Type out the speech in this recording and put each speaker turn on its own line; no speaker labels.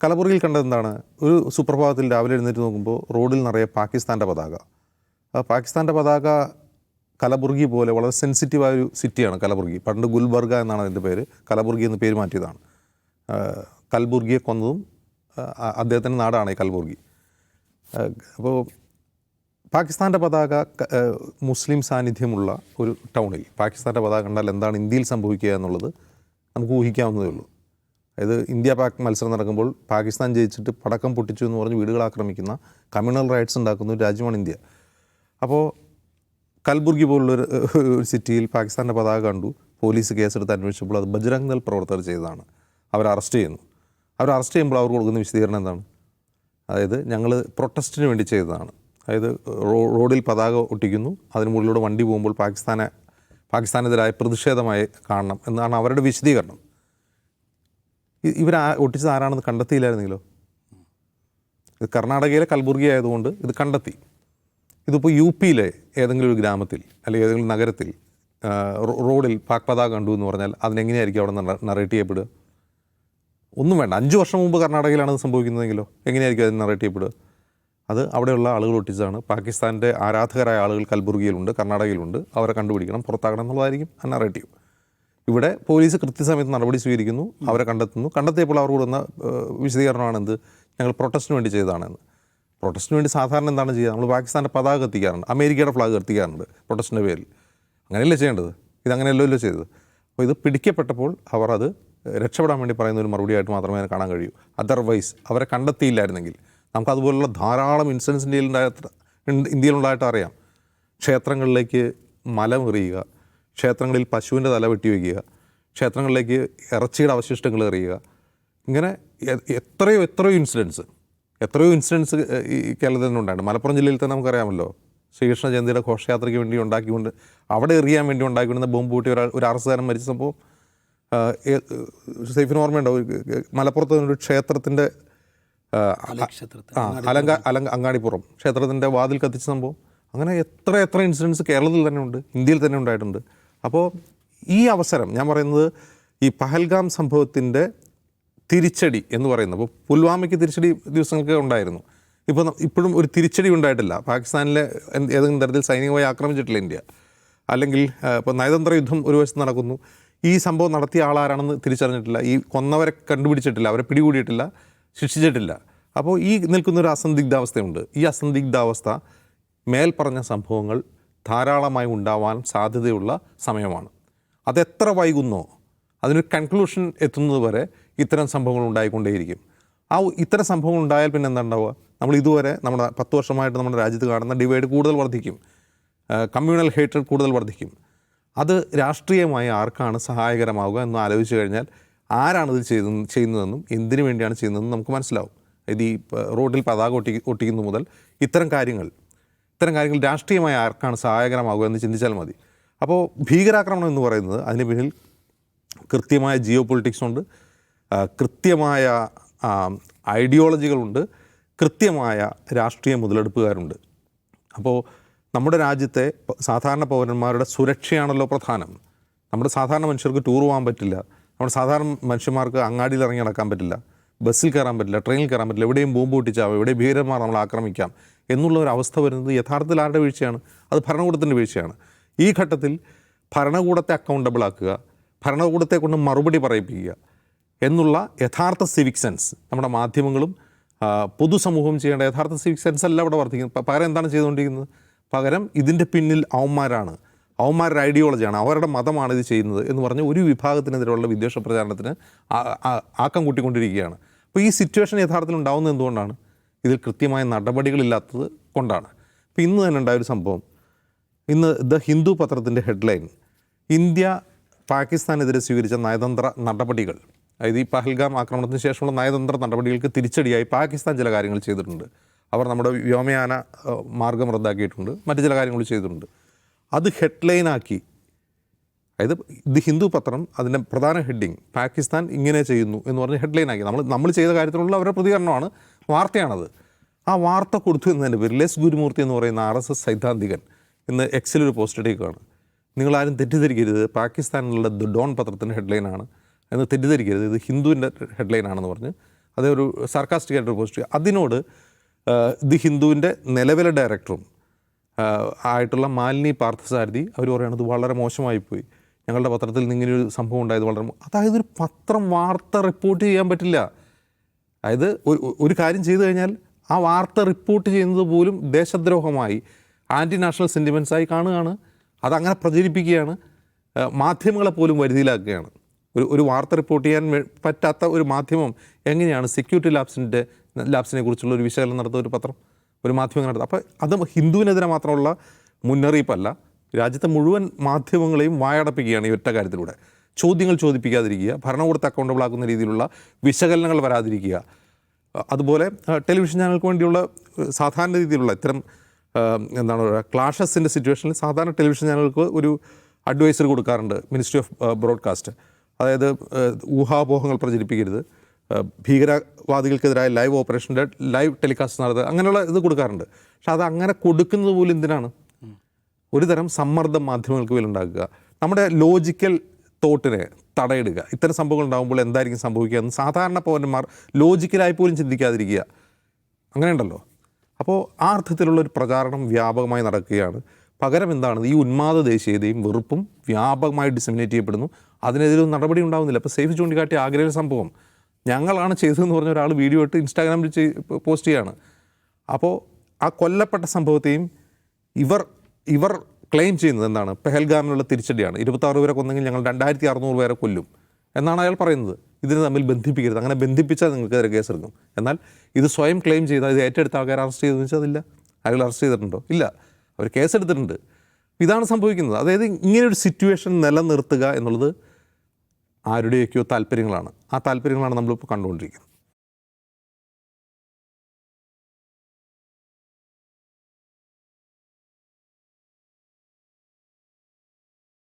കലബുറഗിയിൽ കണ്ടത് എന്താണ്? ഒരു സുപ്രഭാതത്തിൽ രാവിലെ എഴുന്നേറ്റ് നോക്കുമ്പോൾ റോഡിൽ നിറയെ പാകിസ്ഥാൻ്റെ പതാക. ആ പാകിസ്ഥാൻ്റെ പതാക കലബുറഗി പോലെ വളരെ സെൻസിറ്റീവായ ഒരു സിറ്റിയാണ് കലബുറഗി. പണ്ട് ഗുൽബർഗ എന്നാണ് അതിൻ്റെ പേര്, കലബുറഗി എന്ന് പേര് മാറ്റിയതാണ്. കൽബുർഗിയെ കൊന്നതും അദ്ദേഹത്തിൻ്റെ നാടാണ് ഈ കൽബുർഗി. അപ്പോൾ പാകിസ്ഥാൻ്റെ പതാക മുസ്ലിം സാന്നിധ്യമുള്ള ഒരു ടൗണിൽ പാകിസ്ഥാൻ്റെ പതാക കണ്ടാൽ എന്താണ് ഇന്ത്യയിൽ സംഭവിക്കുക എന്നുള്ളത് നമുക്ക് ഊഹിക്കാവുന്നതേ ഉള്ളൂ. അതായത് ഇന്ത്യ പാക് മത്സരം നടക്കുമ്പോൾ പാകിസ്ഥാൻ ജയിച്ചിട്ട് പടക്കം പൊട്ടിച്ചു എന്ന് പറഞ്ഞ് വീടുകൾ ആക്രമിക്കുന്ന കമ്മ്യൂണൽ റൈറ്റ്സ് ഉണ്ടാക്കുന്ന ഒരു രാജ്യമാണ് ഇന്ത്യ. അപ്പോൾ കൽബുർഗി പോലുള്ളൊരു സിറ്റിയിൽ പാകിസ്ഥാൻ്റെ പതാക കണ്ടു, പോലീസ് കേസെടുത്ത് അന്വേഷിച്ചപ്പോൾ അത് ബജ്രംഗ് ദൾ പ്രവർത്തകർ ചെയ്തതാണ്. അവർ അറസ്റ്റ് ചെയ്യുന്നു. അവർ അറസ്റ്റ് ചെയ്യുമ്പോൾ അവർ കൊടുക്കുന്ന വിശദീകരണം എന്താണ്? അതായത് ഞങ്ങൾ പ്രൊട്ടസ്റ്റിന് വേണ്ടി ചെയ്തതാണ്. അതായത് റോഡിൽ പതാക ഒട്ടിക്കുന്നു, അതിന് മുകളിലൂടെ വണ്ടി പോകുമ്പോൾ പാകിസ്ഥാനെതിരായ പ്രതിഷേധമായി കാണണം എന്നാണ് അവരുടെ വിശദീകരണം. ഇവർ ഒട്ടിച്ചത് ആരാണെന്ന് കണ്ടെത്തിയില്ലായിരുന്നെങ്കിലോ? ഇത് കർണാടകയിലെ കൽബുർഗി ആയതുകൊണ്ട് ഇത് കണ്ടെത്തി. ഇതിപ്പോൾ യു പിയിലെ ഏതെങ്കിലും ഒരു ഗ്രാമത്തിൽ അല്ലെങ്കിൽ ഏതെങ്കിലും നഗരത്തിൽ റോഡിൽ പാക് പതാക കണ്ടു എന്ന് പറഞ്ഞാൽ അതിനെങ്ങനെയായിരിക്കും അവിടെ നറേറ്റ് ചെയ്യപ്പെടുക? ഒന്നും വേണ്ട, 5 വർഷം മുമ്പ് കർണാടകയിലാണ് അത് സംഭവിക്കുന്നതെങ്കിലോ എങ്ങനെയായിരിക്കും അതിന് നറേറ്റ് ചെയ്യപ്പെടുക? അത് അവിടെയുള്ള ആളുകൾ ഒട്ടിച്ചതാണ്. പാകിസ്ഥാൻ്റെ ആരാധകരായ ആളുകൾ കൽബുർഗിയിലുണ്ട്, കർണാടകയിലുണ്ട്. അവരെ കണ്ടുപിടിക്കണം, പുറത്താക്കണം എന്നുള്ളതായിരിക്കും ആ നറേറ്റീവ്. ഇവിടെ പോലീസ് കൃത്യസമയത്ത് നടപടി സ്വീകരിക്കുന്നു, അവരെ കണ്ടെത്തുന്നു. കണ്ടെത്തിയപ്പോൾ അവർ കൊടുക്കുന്ന വിശദീകരണമാണെന്ത്? ഞങ്ങൾ പ്രൊട്ടസ്റ്റിന് വേണ്ടി ചെയ്തതാണെന്ന്. പ്രൊട്ടസ്റ്റിന് വേണ്ടി സാധാരണ എന്താണ് ചെയ്യുക? നമ്മൾ പാകിസ്ഥാൻ്റെ പതാക കത്തിക്കാറുണ്ട്, അമേരിക്കയുടെ ഫ്ലാഗ് കത്തിക്കാറുണ്ട് പ്രൊട്ടസ്റ്റിൻ്റെ പേരിൽ. അങ്ങനെയല്ലേ ചെയ്യേണ്ടത്? ഇതങ്ങനെയല്ലോ ചെയ്തത്. അപ്പോൾ ഇത് പിടിക്കപ്പെട്ടപ്പോൾ അവർ അത് രക്ഷപ്പെടാൻ വേണ്ടി പറയുന്ന ഒരു മറുപടിയായിട്ട് മാത്രമേ അതിനെ കാണാൻ കഴിയൂ. അതർവൈസ് അവരെ കണ്ടെത്തിയില്ലായിരുന്നെങ്കിൽ നമുക്കതുപോലുള്ള ധാരാളം ഇൻസിഡൻസ് ഇന്ത്യയിലുണ്ടായിട്ട് അറിയാം. ക്ഷേത്രങ്ങളിലേക്ക് മലമെറിയുക, ക്ഷേത്രങ്ങളിൽ പശുവിൻ്റെ തല വെട്ടി വയ്ക്കുക, ക്ഷേത്രങ്ങളിലേക്ക് ഇറച്ചിയുടെ അവശിഷ്ടങ്ങൾ എറിയുക, ഇങ്ങനെ എത്രയോ ഇൻസിഡൻസ് ഈ കേരളത്തിൽ തന്നെ ഉണ്ടായിരുന്നു. മലപ്പുറം ജില്ലയിൽ തന്നെ നമുക്കറിയാമല്ലോ, ശ്രീകൃഷ്ണ ജയന്തിയുടെ ഘോഷയാത്രയ്ക്ക് വേണ്ടി ഉണ്ടാക്കിക്കൊണ്ട് അവിടെ എറിയാൻ വേണ്ടി ഉണ്ടാക്കിക്കൊണ്ടുന്ന ബോംബ് കൂട്ടി ഒരു അറസ്റ്റുകാരൻ മരിച്ച സംഭവം സൈഫിന് ഓർമ്മയുണ്ടോ? മലപ്പുറത്ത് ഒരു ക്ഷേത്രത്തിൻ്റെ അങ്ങാടിപ്പുറം ക്ഷേത്രത്തിൻ്റെ വാതിൽ കത്തിച്ച സംഭവം. അങ്ങനെ എത്ര ഇൻസിഡൻസ് കേരളത്തിൽ തന്നെ ഉണ്ട്, ഇന്ത്യയിൽ തന്നെ ഉണ്ടായിട്ടുണ്ട്. അപ്പോൾ ഈ അവസരം ഞാൻ പറയുന്നത് ഈ പഹൽഗാം സംഭവത്തിൻ്റെ തിരിച്ചടി എന്ന് പറയുന്നത്, അപ്പോൾ പുൽവാമയ്ക്ക് തിരിച്ചടി ദിവസങ്ങൾക്ക് ഉണ്ടായിരുന്നു. ഇപ്പോഴും ഒരു തിരിച്ചടി ഉണ്ടായിട്ടില്ല. പാകിസ്ഥാനിലെ ഏതെങ്കിലും തരത്തിൽ സൈനികമായി ആക്രമിച്ചിട്ടില്ല ഇന്ത്യ. അല്ലെങ്കിൽ ഇപ്പോൾ നയതന്ത്ര യുദ്ധം ഒരു വശത്ത് നടക്കുന്നു, ഈ സംഭവം നടത്തിയ ആളാരാണെന്ന് തിരിച്ചറിഞ്ഞിട്ടില്ല, ഈ കൊന്നവരെ കണ്ടുപിടിച്ചിട്ടില്ല, അവരെ പിടികൂടിയിട്ടില്ല, ശിക്ഷിച്ചിട്ടില്ല. അപ്പോൾ ഈ നിൽക്കുന്നൊരു അസന്ദിഗ്ധാവസ്ഥയുണ്ട്. ഈ അസന്ദിഗ്ധാവസ്ഥ മേൽപ്പറഞ്ഞ സംഭവങ്ങൾ ധാരാളമായി ഉണ്ടാവാൻ സാധ്യതയുള്ള സമയമാണ്. അതെത്ര വൈകുന്നോ അതിനൊരു കൺക്ലൂഷൻ എത്തുന്നത് വരെ ഇത്തരം സംഭവങ്ങൾ ഉണ്ടായിക്കൊണ്ടേയിരിക്കും. ഇത്തരം സംഭവങ്ങൾ ഉണ്ടായാൽ പിന്നെ എന്താ ഉണ്ടാവുക? നമ്മൾ ഇതുവരെ നമ്മുടെ 10 വർഷമായിട്ട് നമ്മുടെ രാജ്യത്ത് കാണുന്ന ഡിവൈഡ് കൂടുതൽ വർദ്ധിക്കും, കമ്മ്യൂണൽ ഹേറ്റഡ് കൂടുതൽ വർദ്ധിക്കും. അത് രാഷ്ട്രീയമായി ആർക്കാണ് സഹായകരമാവുക എന്ന് ആലോചിച്ച് കഴിഞ്ഞാൽ ആരാണിത് ചെയ്യുന്നതെന്നും എന്തിനു വേണ്ടിയാണ് ചെയ്യുന്നതെന്നും നമുക്ക് മനസ്സിലാവും. ഇത് ഈ റോഡിൽ പതാക ഒട്ടിക്കുന്നു മുതൽ ഇത്തരം കാര്യങ്ങൾ രാഷ്ട്രീയമായി ആർക്കാണ് സഹായകരമാവുക എന്ന് ചിന്തിച്ചാൽ മതി. അപ്പോൾ ഭീകരാക്രമണം എന്ന് പറയുന്നത് അതിന് പിന്നിൽ കൃത്യമായ ജിയോ പൊളിറ്റിക്സ് ഉണ്ട്, കൃത്യമായ ഐഡിയോളജികളുണ്ട്, കൃത്യമായ രാഷ്ട്രീയ മുതലെടുപ്പുകാരുണ്ട്. അപ്പോൾ നമ്മുടെ രാജ്യത്തെ സാധാരണ പൗരന്മാരുടെ സുരക്ഷയാണല്ലോ പ്രധാനം. നമ്മുടെ സാധാരണ മനുഷ്യർക്ക് ടൂർ പോകാൻ പറ്റില്ല, നമ്മുടെ സാധാരണ മനുഷ്യന്മാർക്ക് അങ്ങാടിയിൽ ഇറങ്ങി നടക്കാൻ പറ്റില്ല, ബസ്സിൽ കയറാൻ പറ്റില്ല, ട്രെയിനിൽ കയറാൻ പറ്റില്ല, എവിടെയും ബോംബ് പൊട്ടിച്ചാവും, എവിടെ ഭീകരന്മാർ നമ്മൾ ആക്രമിക്കാം എന്നുള്ള ഒരു അവസ്ഥ വരുന്നത് യഥാർത്ഥത്തിൽ ആരുടെ വീഴ്ചയാണ്? അത് ഭരണകൂടത്തിൻ്റെ വീഴ്ചയാണ്. ഈ ഘട്ടത്തിൽ ഭരണകൂടത്തെ അക്കൗണ്ടബിൾ ആക്കുക, ഭരണകൂടത്തെ കൊണ്ട് മറുപടി പറയിപ്പിക്കുക എന്നുള്ള യഥാർത്ഥ സിവിക് സെൻസ് നമ്മുടെ മാധ്യമങ്ങളും പൊതുസമൂഹവും ചെയ്യേണ്ട യഥാർത്ഥ സിവിക് സെൻസ് അല്ല ഇവിടെ വർദ്ധിക്കുന്നത്. പകരം എന്താണ് ചെയ്തുകൊണ്ടിരിക്കുന്നത്? പകരം ഇതിൻ്റെ പിന്നിൽ അവന്മാരുടെ ഐഡിയോളജിയാണ്, അവരുടെ മതമാണ് ഇത് ചെയ്യുന്നത് എന്ന് പറഞ്ഞ് ഒരു വിഭാഗത്തിനെതിരെയുള്ള വിദ്വേഷ പ്രചാരണത്തിന് ആക്കം കൂട്ടിക്കൊണ്ടിരിക്കുകയാണ്. അപ്പോൾ ഈ സിറ്റുവേഷൻ യഥാർത്ഥത്തിൽ ഉണ്ടാകുന്നത് എന്തുകൊണ്ടാണ്? ഇതിൽ കൃത്യമായ നടപടികളില്ലാത്തത് കൊണ്ടാണ്. ഇപ്പോൾ ഇന്ന് തന്നെ ഉണ്ടായൊരു സംഭവം, ഇന്ന് ദ ഹിന്ദു പത്രത്തിൻ്റെ ഹെഡ്ലൈൻ, ഇന്ത്യ പാകിസ്ഥാനെതിരെ സ്വീകരിച്ച നയതന്ത്ര നടപടികൾ. അതായത് ഈ പഹൽഗാം ആക്രമണത്തിന് ശേഷമുള്ള നയതന്ത്ര നടപടികൾക്ക് തിരിച്ചടിയായി പാകിസ്ഥാൻ ചില കാര്യങ്ങൾ ചെയ്തിട്ടുണ്ട്. അവർ നമ്മുടെ വ്യോമയാന മാർഗം റദ്ദാക്കിയിട്ടുണ്ട്, മറ്റു ചില കാര്യങ്ങൾ ചെയ്തിട്ടുണ്ട്. അത് ഹെഡ്ലൈനാക്കി, അതായത് ദി ഹിന്ദു പത്രം അതിൻ്റെ പ്രധാന ഹെഡിങ് പാകിസ്ഥാൻ ഇങ്ങനെ ചെയ്യുന്നു എന്ന് പറഞ്ഞ് ഹെഡ്ലൈനാക്കി. നമ്മൾ ചെയ്ത കാര്യത്തിലുള്ള അവരുടെ പ്രതികരണമാണ്, വാർത്തയാണത്. ആ വാർത്ത കൊടുത്തു എന്നതിൻ്റെ പേരിൽ എസ് ഗുരുമൂർത്തി എന്ന് പറയുന്ന RSS സൈദ്ധാന്തികൻ ഇന്ന് എക്സിലൊരു പോസ്റ്റ് ഇട്ടേക്കാണ്. നിങ്ങളാരും തെറ്റിദ്ധരിക്കരുത്, പാകിസ്ഥാനിലുള്ള ദ ഡോൺ പത്രത്തിൻ്റെ ഹെഡ്ലൈനാണ് എന്ന് തെറ്റിദ്ധരിക്കരുത്, ഇത് ഹിന്ദുവിൻ്റെ ഹെഡ്ലൈനാണെന്ന് പറഞ്ഞ് അതൊരു സർക്കാസ്റ്റിക് ആയിട്ടൊരു പോസ്റ്റ്. അതിനോട് ദി ഹിന്ദുവിൻ്റെ നിലവിലെ ഡയറക്ടറും ആയിട്ടുള്ള മാലിനി പാർത്ഥസാരഥി അവർ പറയുന്നത് വളരെ മോശമായിപ്പോയി, ഞങ്ങളുടെ പത്രത്തിൽ നിന്ന് ഇങ്ങനെയൊരു സംഭവം ഉണ്ടായത് വളരെ അതായത് ഒരു പത്രം വാർത്ത റിപ്പോർട്ട് ചെയ്യാൻ പറ്റില്ല. അതായത് ഒരു കാര്യം ചെയ്തു കഴിഞ്ഞാൽ ആ വാർത്ത റിപ്പോർട്ട് ചെയ്യുന്നത് പോലും ദേശദ്രോഹമായി ആൻറ്റി നാഷണൽ സെൻറ്റിമെൻറ്റ്സായി കാണുകയാണ്. അതങ്ങനെ പ്രചരിപ്പിക്കുകയാണ്, മാധ്യമങ്ങളെ പോലും വരുതിയിലാക്കുകയാണ്. ഒരു വാർത്ത റിപ്പോർട്ട് ചെയ്യാൻ പറ്റാത്ത ഒരു മാധ്യമം എങ്ങനെയാണ് സെക്യൂരിറ്റി ലാബ്സിനെ കുറിച്ചുള്ള ഒരു വിശകലനം നടത്തുന്ന ഒരു പത്രം, ഒരു മാധ്യമം നടത്തുക? അപ്പോൾ അത് ഹിന്ദുവിനെതിരെ മാത്രമുള്ള മുന്നറിയിപ്പല്ല, രാജ്യത്തെ മുഴുവൻ മാധ്യമങ്ങളെയും വായടപ്പിക്കുകയാണ് ഈ ഒറ്റ കാര്യത്തിലൂടെ. ചോദ്യങ്ങൾ ചോദിപ്പിക്കാതിരിക്കുക, ഭരണകൂടത്തെ അക്കൗണ്ടബിൾ ആക്കുന്ന രീതിയിലുള്ള വിശകലനങ്ങൾ വരാതിരിക്കുക. അതുപോലെ ടെലിവിഷൻ ചാനലുകൾക്ക് വേണ്ടിയുള്ള സാധാരണ രീതിയിലുള്ള ഇത്തരം എന്താണ് പറയുക ക്ലാഷസിൻ്റെ സിറ്റുവേഷനിൽ സാധാരണ ടെലിവിഷൻ ചാനലുകൾക്ക് ഒരു അഡ്വൈസറി കൊടുക്കാറുണ്ട് മിനിസ്ട്രി ഓഫ് ബ്രോഡ്കാസ്റ്റ്. അതായത് ഊഹാപോഹങ്ങൾ പ്രചരിപ്പിക്കരുത്, ഭീകരവാദികൾക്കെതിരായ ലൈവ് ഓപ്പറേഷൻ്റെ ലൈവ് ടെലികാസ്റ്റ് നടത്തുക, അങ്ങനെയുള്ള ഇത് കൊടുക്കാറുണ്ട്. പക്ഷെ അത് അങ്ങനെ കൊടുക്കുന്നത് പോലും എന്തിനാണ്? ഒരു തരം സമ്മർദ്ദം മാധ്യമങ്ങൾക്ക് മേലുണ്ടാക്കുക, നമ്മുടെ ലോജിക്കൽ തോട്ടിനെ തടയിടുക. ഇത്തരം സംഭവങ്ങൾ ഉണ്ടാകുമ്പോൾ എന്തായിരിക്കും സംഭവിക്കുക എന്ന് സാധാരണ പൗരന്മാർ ലോജിക്കലായി പോലും ചിന്തിക്കാതിരിക്കുക, അങ്ങനെയുണ്ടല്ലോ. അപ്പോൾ ആ അർത്ഥത്തിലുള്ളൊരു പ്രചാരണം വ്യാപകമായി നടക്കുകയാണ്. പകരം എന്താണ്, ഈ ഉന്മാദ ദേശീയതയും വെറുപ്പും വ്യാപകമായി ഡിസമിനേറ്റ് ചെയ്യപ്പെടുന്നു. അതിനെതിരൊന്നും നടപടി ഉണ്ടാകുന്നില്ല. ഇപ്പോൾ സേഫ് ചൂണ്ടിക്കാട്ടിയ ആഗ്രഹ സംഭവം ഞങ്ങളാണ് ചെയ്തതെന്ന് പറഞ്ഞ ഒരാൾ വീഡിയോ ഇട്ട് ഇൻസ്റ്റാഗ്രാമിൽ പോസ്റ്റ് ചെയ്യുകയാണ്. അപ്പോൾ ആ കൊല്ലപ്പെട്ട സംഭവത്തെയും ഇവർ ക്ലെയിം ചെയ്യുന്നത് എന്താണ്, പെഹൽഗാമിനുള്ള തിരിച്ചടിയാണ്, 26 പേരെ കൊന്നെങ്കിൽ ഞങ്ങൾ 2600 പേരെ കൊല്ലും എന്നാണ് അയാൾ പറയുന്നത്. ഇതിനെ തമ്മിൽ ബന്ധിപ്പിക്കരുത്, അങ്ങനെ ബന്ധിപ്പിച്ചാൽ നിങ്ങൾക്കെതിരെ കേസെടുക്കും. എന്നാൽ ഇത് സ്വയം ക്ലെയിം ചെയ്താൽ ഇത് ഏറ്റെടുത്ത ആൾക്കാർ അറസ്റ്റ് ചെയ്തെന്ന് വെച്ചാൽ അതില്ല. അയാൾ അറസ്റ്റ് ചെയ്തിട്ടുണ്ടോ? ഇല്ല, അവർ കേസെടുത്തിട്ടുണ്ട്. ഇതാണ് സംഭവിക്കുന്നത്. അതായത് ഇങ്ങനെയൊരു സിറ്റുവേഷൻ നിലനിർത്തുക എന്നുള്ളത് ആരുടെയൊക്കെയോ താല്പര്യങ്ങളാണ്. ആ താല്പര്യങ്ങളാണ് നമ്മളിപ്പോൾ കണ്ടുകൊണ്ടിരിക്കുന്നത്.